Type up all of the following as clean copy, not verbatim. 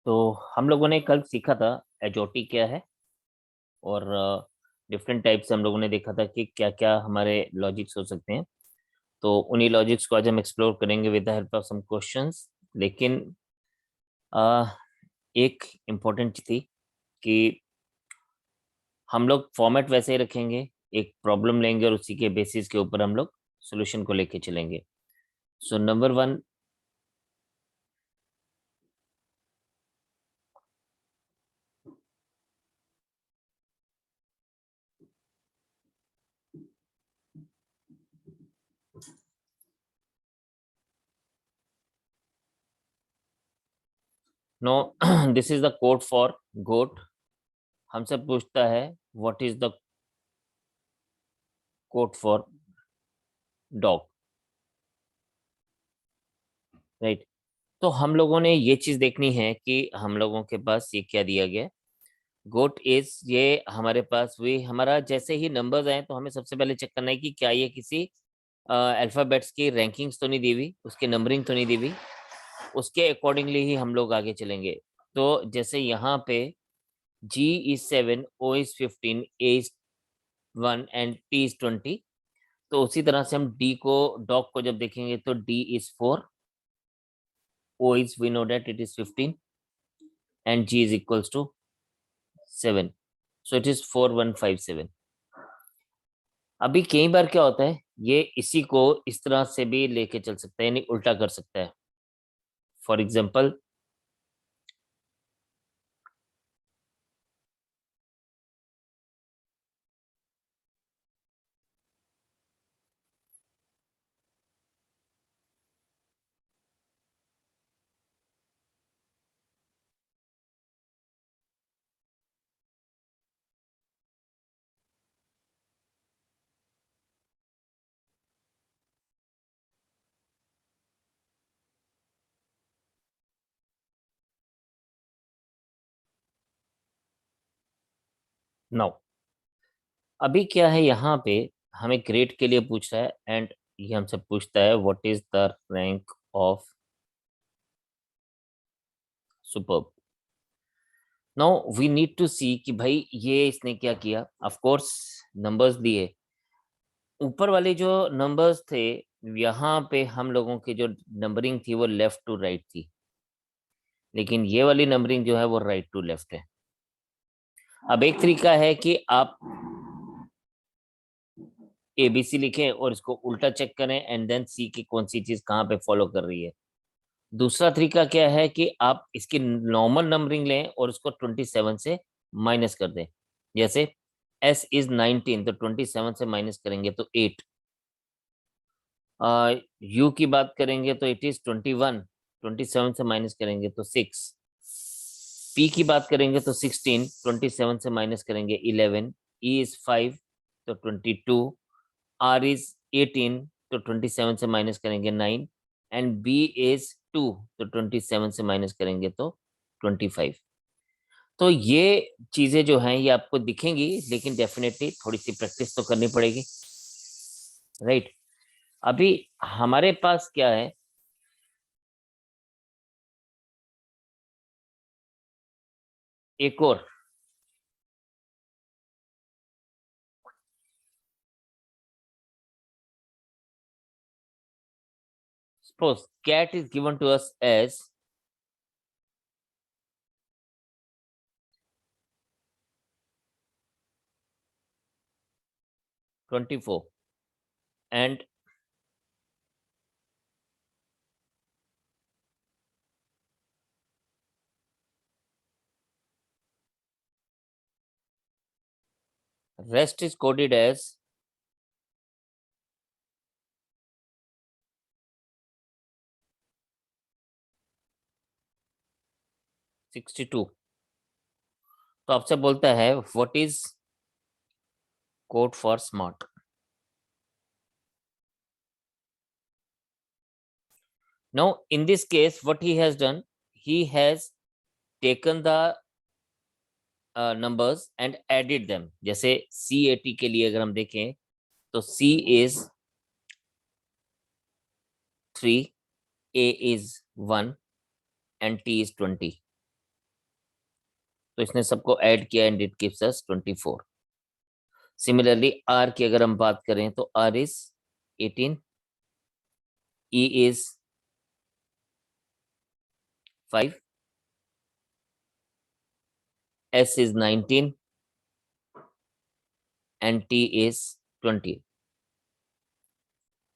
तो हम लोगों ने कल सीखा था एजोटी क्या है और डिफरेंट टाइप से हम लोगों ने देखा था कि क्या क्या हमारे लॉजिक्स हो सकते हैं। तो उन्हीं लॉजिक्स को आज हम एक्सप्लोर करेंगे with the help of some questions. लेकिन अ, एक इम्पोर्टेंट चीज थी कि हम लोग फॉर्मेट वैसे ही रखेंगे, एक प्रॉब्लम लेंगे और उसी के बेसिस के ऊपर हम लोग सोल्यूशन को लेके चलेंगे। So number one, no this is the code for goat. हमसे पूछता है what is the code for dog, right. तो हम लोगों ने ये चीज देखनी है कि हम लोगों के पास ये क्या दिया गया। गोट इज, ये हमारे पास भी हमारा जैसे ही नंबर्स आए तो हमें सबसे पहले चेक करना है कि क्या ये किसी अल्फाबेट्स की रैंकिंग्स तो नहीं दी हुई, उसकी नंबरिंग तो नहीं दी हुई। उसके अकॉर्डिंगली ही हम लोग आगे चलेंगे। तो जैसे यहाँ पे G is 7, O is 15, A is 1 and T is 20। तो उसी तरह से हम D को, डॉग को जब देखेंगे तो D is 4, O is, we know that it is 15 and G is equals to 7. So it is 4157. अभी कई बार क्या होता है, ये इसी को इस तरह से भी लेके चल सकता है, यानी उल्टा कर सकता है। फॉर एग्जाम्पल, नाउ अभी क्या है यहाँ पे, हमें ग्रेड के लिए पूछ रहा है एंड ये हमसे पूछता है what is the rank of superb. Now we need to see कि भाई ये इसने क्या किया। ऑफ कोर्स नंबर्स दिए, ऊपर वाले जो नंबर्स थे, यहाँ पे हम लोगों की जो नंबरिंग थी वो लेफ्ट टू राइट थी, लेकिन ये वाली नंबरिंग जो है वो राइट टू लेफ्ट है। अब एक तरीका है कि आप ABC लिखें और इसको उल्टा चेक करें एंड देन सी की कौन सी चीज कहाँ पे फॉलो कर रही है। दूसरा तरीका क्या है कि आप इसकी नॉर्मल नंबरिंग लें और उसको 27 से माइनस कर दें। जैसे S इज 19, तो 27 से माइनस करेंगे तो 8। U की बात करेंगे तो इट इज 21, 27 से माइनस करेंगे तो 6। P की बात करेंगे तो 16, 27 से माइनस करेंगे 11। E इज 5, तो 22। R इज 18, तो 27 से माइनस करेंगे 9। एंड B इज 2, तो 27 से माइनस करेंगे तो 25। तो ये चीजें जो हैं ये आपको दिखेंगी, लेकिन डेफिनेटली थोड़ी सी प्रैक्टिस तो करनी पड़ेगी, राइट। अभी हमारे पास क्या है, एक और, suppose cat is given to us as 24 and rest is coded as 62। तो आपसे बोलता है what is code for smart. Now in this case what he has done, he has taken the numbers and added them। जैसे C80 के लिए अगर हम देखें तो C is 3, A is 1 and T is 20। तो इसने सबको ऐड किया and it gives us 24। Similarly R की अगर हम बात करें तो R is 18, E is 5, S is 19 and T is 20।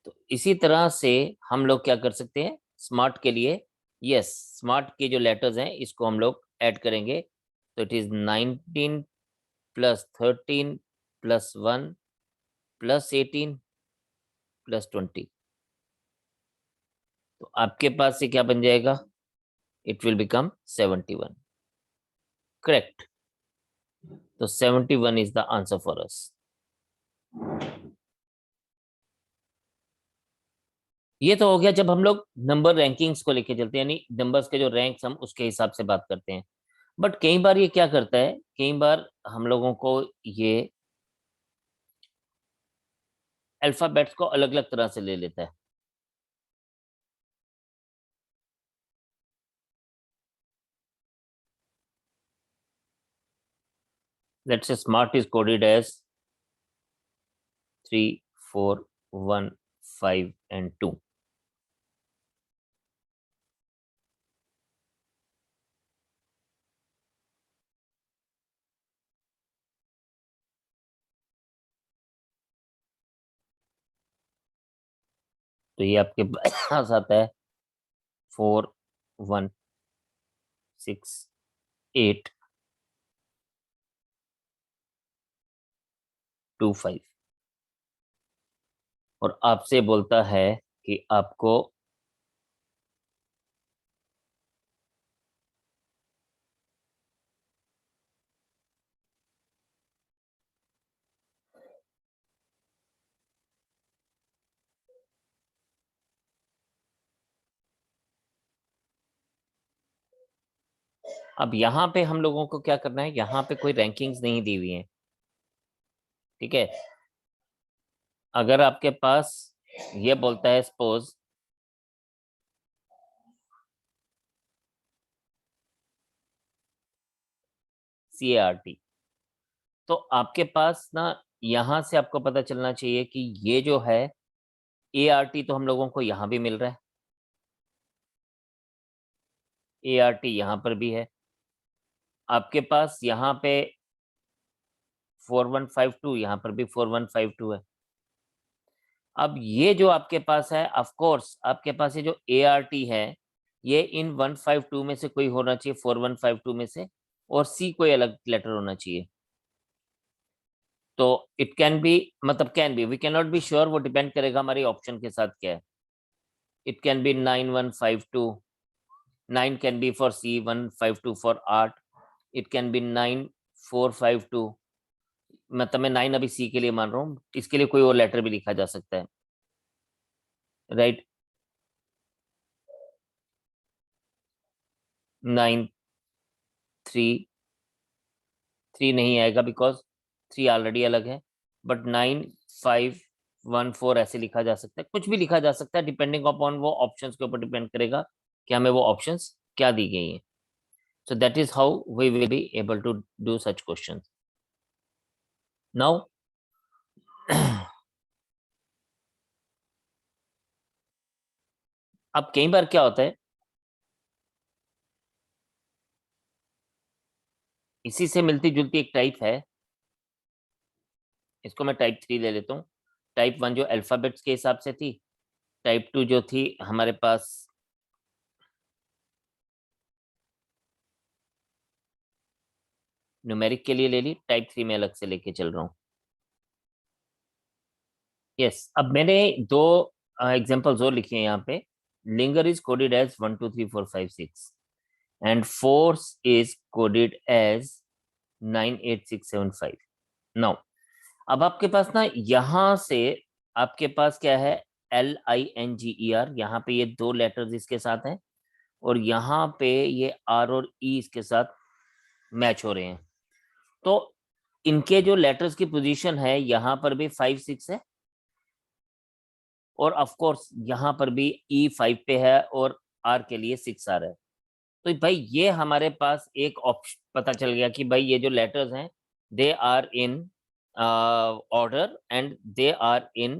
तो इसी तरह से हम लोग क्या कर सकते हैं स्मार्ट के लिए, यस स्मार्ट के जो लेटर्स हैं इसको हम लोग ऐड करेंगे। तो it is 19 plus 13 plus 1 plus 18 plus 20। तो आपके पास से क्या बन जाएगा, इट विल बिकम 71। करेक्ट। तो 71 is the answer for us. ये तो हो गया जब हम लोग नंबर रैंकिंग्स को लेके चलते हैं, यानी नंबर्स के जो रैंक्स हम उसके हिसाब से बात करते हैं। बट कई बार ये क्या करता है, कई बार हम लोगों को ये अल्फाबेट्स को अलग अलग तरह से ले लेता है। Let's say smart is coded as 3 4 1 5 and 2। तो ये आपके पास आता है 4 1 6 8 2 5 और आपसे बोलता है कि आपको अब यहाँ पे हम लोगों को क्या करना है, यहाँ पे कोई रैंकिंग्स नहीं दी हुई है, ठीक है। अगर आपके पास ये बोलता है सपोज CART, तो आपके पास ना यहां से आपको पता चलना चाहिए कि ये जो है ART तो हम लोगों को यहां भी मिल रहा है, ART यहां पर भी है, आपके पास यहाँ पे 4152, यहाँ पर भी 4152 है। अब ये जो आपके पास है, ऑफ कोर्स आपके पास ये जो ART है ये इन 152 में से कोई होना चाहिए, 4152 में से, और C कोई अलग लेटर होना चाहिए। तो इट कैन बी, मतलब can be, we can not be sure, वो डिपेंड करेगा हमारी ऑप्शन के साथ क्या है। It can be 9152, 9 can be for C, 152 for art. It can be 9452, मतलब मैं 9 अभी C के लिए मान रहा हूँ, इसके लिए कोई और लेटर भी लिखा जा सकता है, राइट। 9 3 3 नहीं आएगा बिकॉज 3 ऑलरेडी अलग है, बट 9 5 1 4 ऐसे लिखा जा सकता है, कुछ भी लिखा जा सकता है, डिपेंडिंग अपॉन वो ऑप्शंस के ऊपर डिपेंड करेगा कि हमें वो ऑप्शंस क्या दी गई हैं। So that is how we will be able to do such questions. Now, अब कई बार क्या होता है, इसी से मिलती जुलती एक टाइप है, इसको मैं टाइप 3 ले लेता हूँ। टाइप 1 जो अल्फाबेट्स के हिसाब से थी, टाइप 2 जो थी हमारे पास न्यूमेरिक के लिए ले ली, टाइप 3 में अलग से लेके चल रहा हूँ। यस, अब मैंने दो एग्जांपल्स और लिखे हैं यहाँ पे। Linger is coded as 1 2 3 4 5 6 and force is coded as 9 8 6 7 5। Now अब आपके पास ना यहाँ से आपके पास क्या है, LINGER, यहाँ पे ये दो लेटर्स इसके साथ हैं, और यहाँ पे ये R और E इसके साथ मैच हो रहे हैं। तो इनके जो लेटर्स की पोजीशन है यहाँ पर भी 5 6 है, और ऑफ कोर्स यहाँ पर भी E 5 पे है और R के लिए 6 आ रहा है। तो भाई ये हमारे पास एक ऑप्शन पता चल गया कि भाई ये जो लेटर्स हैं they are in order and they are in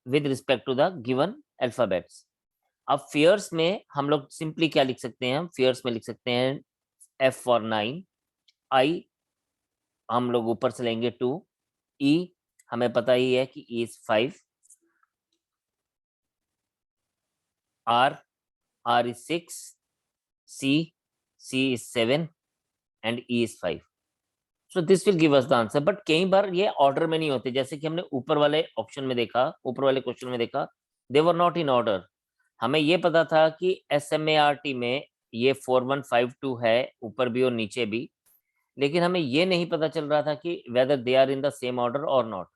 with respect to the given alphabets. अब फियर्स में हम लोग सिंपली क्या लिख सकते हैं, हम फियर्स में लिख सकते हैं F फॉर 9, I हम लोग ऊपर से लेंगे 2, E हमें पता ही है कि E is 5, R is 6, C is 7 and E is 5। So this will give us the answer. But कई बार ये ऑर्डर में नहीं होते, जैसे कि हमने ऊपर वाले ऑप्शन में देखा, ऊपर वाले क्वेश्चन में देखा, दे वर नॉट इन ऑर्डर। हमें ये पता था कि SMART में ये 4152 है ऊपर भी और नीचे भी, लेकिन हमें ये नहीं पता चल रहा था कि whether they are in the same order और not.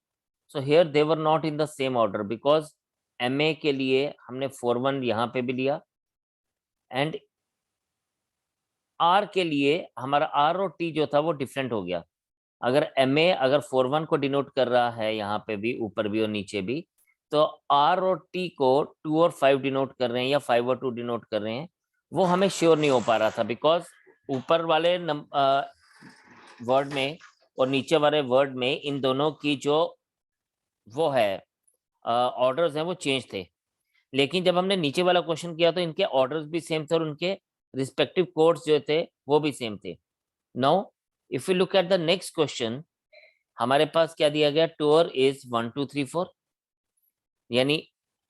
So here they were not in the same order because MA के लिए हमने 41 यहाँ पे भी लिया एंड R के लिए हमारा R और T जो था वो डिफरेंट हो गया। अगर MA अगर 41 को डिनोट कर रहा है यहाँ पे भी ऊपर भी और नीचे भी, तो R और T को 2 और 5 डिनोट कर रहे हैं या 5 और 2 डिनोट कर रहे हैं, वो हमें श्योर नहीं हो पा रहा था बिकॉज ऊपर वाले वर्ड में और नीचे वाले वर्ड में इन दोनों की जो वो है ऑर्डर्स हैं वो चेंज थे। लेकिन जब हमने नीचे वाला क्वेश्चन किया तो इनके ऑर्डर्स भी सेम थे और उनके रिस्पेक्टिव कोड्स जो थे वो भी सेम थे। Now if you look at the next question, हमारे पास क्या दिया गया, टूर इज 1 2 3 4 यानी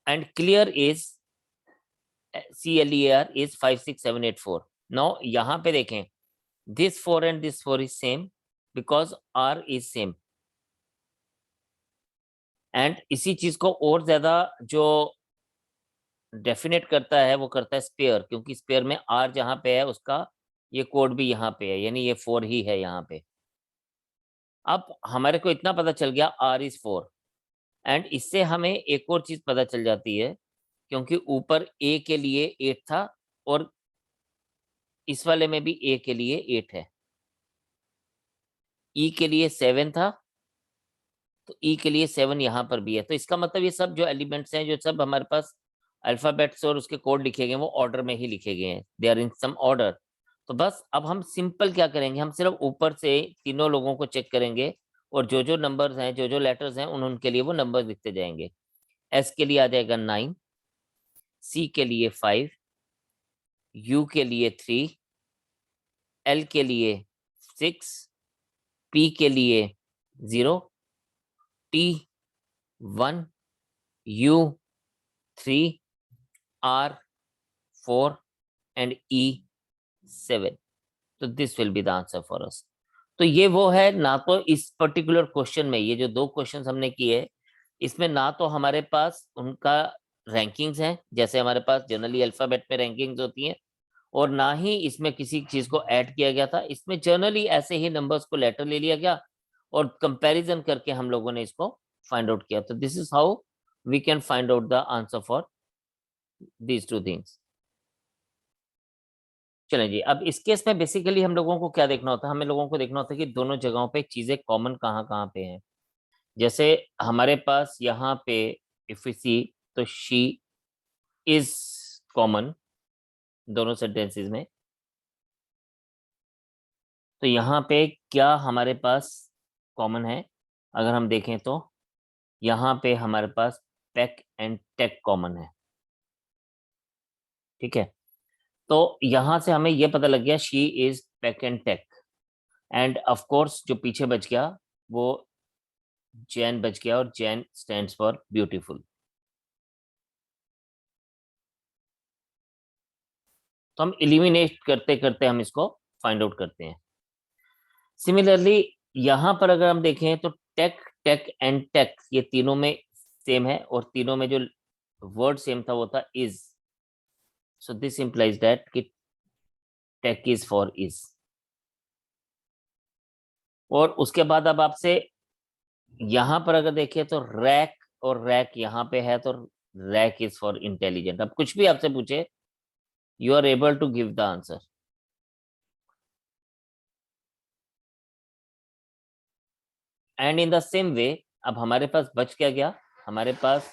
and clear is CLER is 5 6 7 8 4। Now यहाँ पे देखें, this 4 and this 4 is same because R is same. And इसी चीज को और ज्यादा जो डेफिनेट करता है वो करता है स्पेयर, क्योंकि स्पेयर में R जहां पे है उसका ये कोड भी यहाँ पे है, यानी ये 4 ही है यहाँ पे। अब हमारे को इतना पता चल गया R इज 4 एंड इससे हमें एक और चीज पता चल जाती है, क्योंकि ऊपर A के लिए 8 था और इस वाले में भी A के लिए 8 है, E के लिए 7 था तो E के लिए 7 यहाँ पर भी है। तो इसका मतलब ये सब जो एलिमेंट्स हैं जो सब हमारे पास अल्फाबेट्स और उसके कोड लिखे गए वो ऑर्डर में ही लिखे गए हैं, they are in some order. तो बस अब हम सिंपल क्या करेंगे, हम सिर्फ ऊपर से तीनों लोगों को चेक करेंगे और जो जो नंबर्स हैं जो जो लेटर्स हैं उनके लिए वो नंबर लिखते जाएंगे। S के लिए आ जाएगा 9, C के लिए 5, U के लिए 3, L के लिए 6, P के लिए 0, T 1, U 3, R 4 and E 7। तो this will be the answer for us. तो ये वो है ना, तो इस पर्टिकुलर क्वेश्चन में ये जो दो क्वेश्चन हमने किए इसमें ना तो हमारे पास उनका रैंकिंग्स हैं जैसे हमारे पास जनरली अल्फाबेट में रैंकिंग्स होती हैं, और ना ही इसमें किसी चीज को ऐड किया गया था। इसमें जनरली ऐसे ही नंबर्स को लेटर ले लिया गया और कंपैरिजन करके हम लोगों ने इसको फाइंड आउट किया। तो this is how we can find out the answer for these two things. चलें जी, अब इस केस में बेसिकली हम लोगों को क्या देखना होता है, हमें लोगों को देखना होता है कि दोनों जगहों पे चीजें कॉमन कहाँ कहाँ पे हैं। जैसे हमारे पास यहाँ पे इफ यू सी तो शी इज कॉमन दोनों सेंटेंसेस में। तो यहाँ पे क्या हमारे पास कॉमन है, अगर हम देखें तो यहाँ पे हमारे पास पेक एंड टेक कॉमन है। ठीक है, तो यहां से हमें यह पता लग गया she is peck and tech. And of course जो पीछे बच गया वो जैन बच गया और जैन स्टैंड्स फॉर ब्यूटीफुल। तो हम इलिमिनेट करते करते हम इसको फाइंड आउट करते हैं। सिमिलरली यहां पर अगर हम देखें तो टेक टेक एंड टेक ये तीनों में सेम है और तीनों में जो वर्ड सेम था वो था is. So this implies that कि टेक इज फॉर इज। और उसके बाद अब आपसे यहां पर अगर देखें तो रैक और रैक यहाँ पे है तो रैक इज फॉर इंटेलिजेंट। अब कुछ भी आपसे पूछे you are able to give the answer. And in the same way अब हमारे पास बच क्या गया, हमारे पास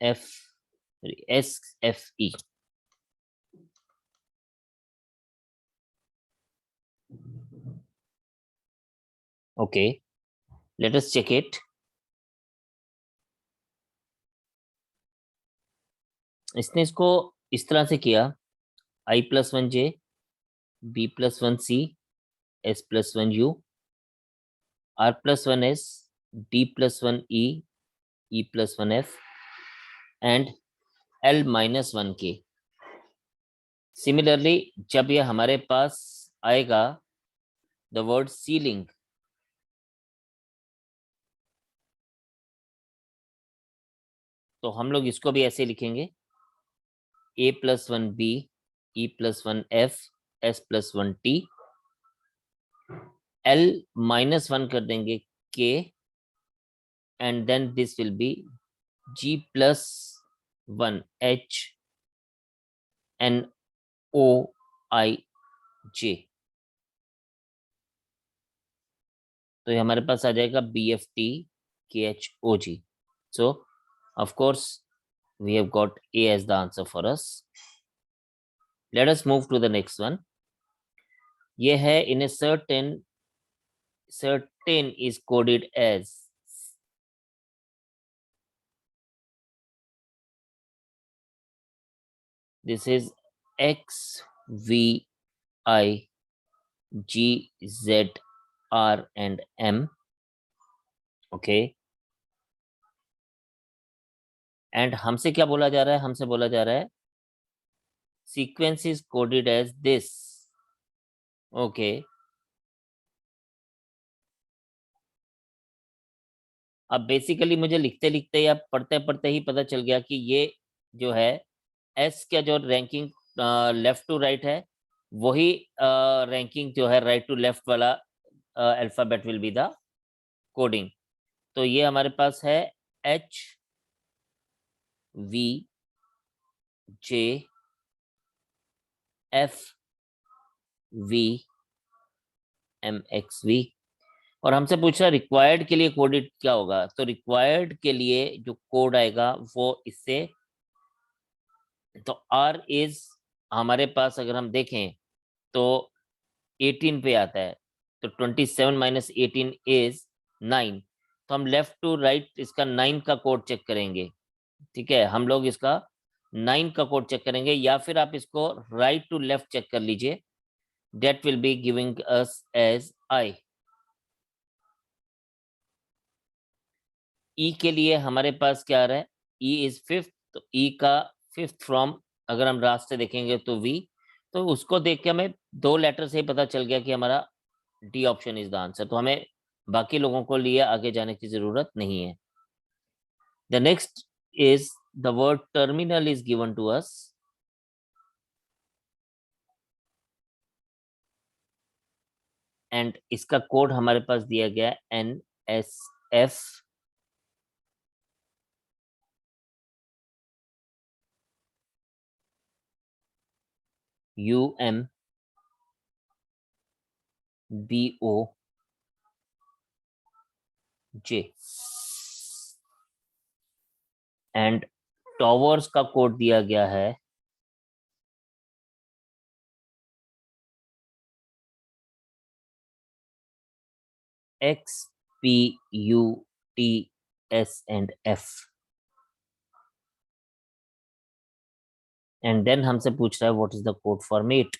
F SFE. Okay, let us check it. इसने इसको इस तरह से किया, I+1J, B+1C, S+1U, R+1S, D+1E, E+1F and L-1K. Similarly जब ये हमारे पास आएगा द वर्ड सीलिंग, तो हम लोग इसको भी ऐसे लिखेंगे, A+1B, E+1F, S+1T, L-1 कर देंगे K, and then this will be G+1H NOIJ. तो ये हमारे पास आ जाएगा BFT KHOG. So of course we have got A as the answer for us. Let us move to the next one. ये है in a certain is coded as this is X V I G Z R and M. Okay. And हमसे क्या बोला जा रहा है? हमसे बोला जा रहा है sequence is coded as this. Okay. अब बेसिकली मुझे लिखते लिखते या पढ़ते पढ़ते ही पता चल गया कि ये जो है एस का जो रैंकिंग लेफ्ट टू राइट है, वही रैंकिंग जो है राइट टू लेफ्ट वाला alphabet will be the coding. तो ये हमारे पास है H V J F V M X V. और हमसे पूछा रिक्वायर्ड के लिए कोडेड क्या होगा. तो रिक्वायर्ड के लिए जो कोड आएगा वो इससे, तो R इज हमारे पास अगर हम देखें तो 18 पे आता है, तो 27 - 18 इज 9. तो हम लेफ्ट टू राइट इसका 9 का कोड चेक करेंगे. ठीक है, हम लोग इसका 9 का कोड चेक करेंगे, या फिर आप इसको राइट टू लेफ्ट चेक कर लीजिए. That will be giving us as I. E के लिए हमारे पास क्या आ रहा है? E is 5th. तो ई का 5th फ्रॉम अगर हम रास्ते देखेंगे तो वी. तो उसको देख के हमें 2 लेटर से ही पता चल गया कि हमारा D option is the answer. तो हमें बाकी लोगों को लिए आगे जाने की जरूरत नहीं है. The next is the word terminal is given to us. And इसका कोड हमारे पास दिया गया NSF UM BOJ. And towers का कोड दिया गया है XPUTS and F. And then हमसे पूछ रहा है what is the code format.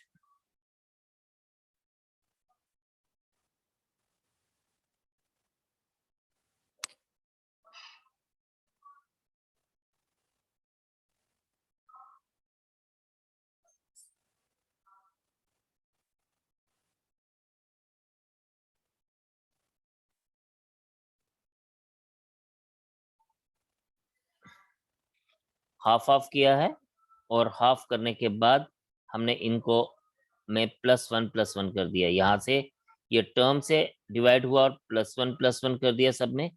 Half of किया है, और हाफ करने के बाद हमने इनको में +1 कर दिया. यहाँ से ये टर्म से डिवाइड हुआ और +1 कर दिया सब में.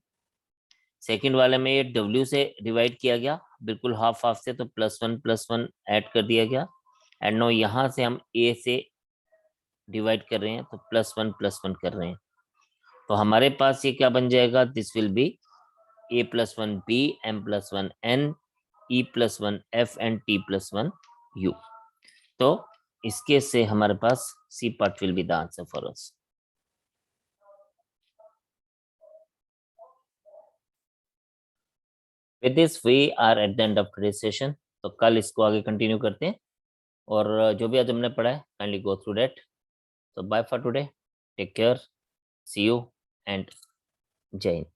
सेकंड वाले में ये W से डिवाइड किया गया, बिल्कुल हाफ हाफ से, तो +1 ऐड कर दिया गया. एंड नो यहाँ से हम A से डिवाइड कर रहे हैं, तो +1 कर रहे हैं. तो हमारे पास ये क्या बन जाएगा? This will be A+1B M+1N E+1 F and T+1 U. तो इसके से हमारे पास C part will be the answer for us. With this we are at the end of today's session. तो कल इसको आगे कंटिन्यू करते हैं और जो भी आज हमने पढ़ा है kindly go through that. So bye for today. Take care. See you and Jai Hind.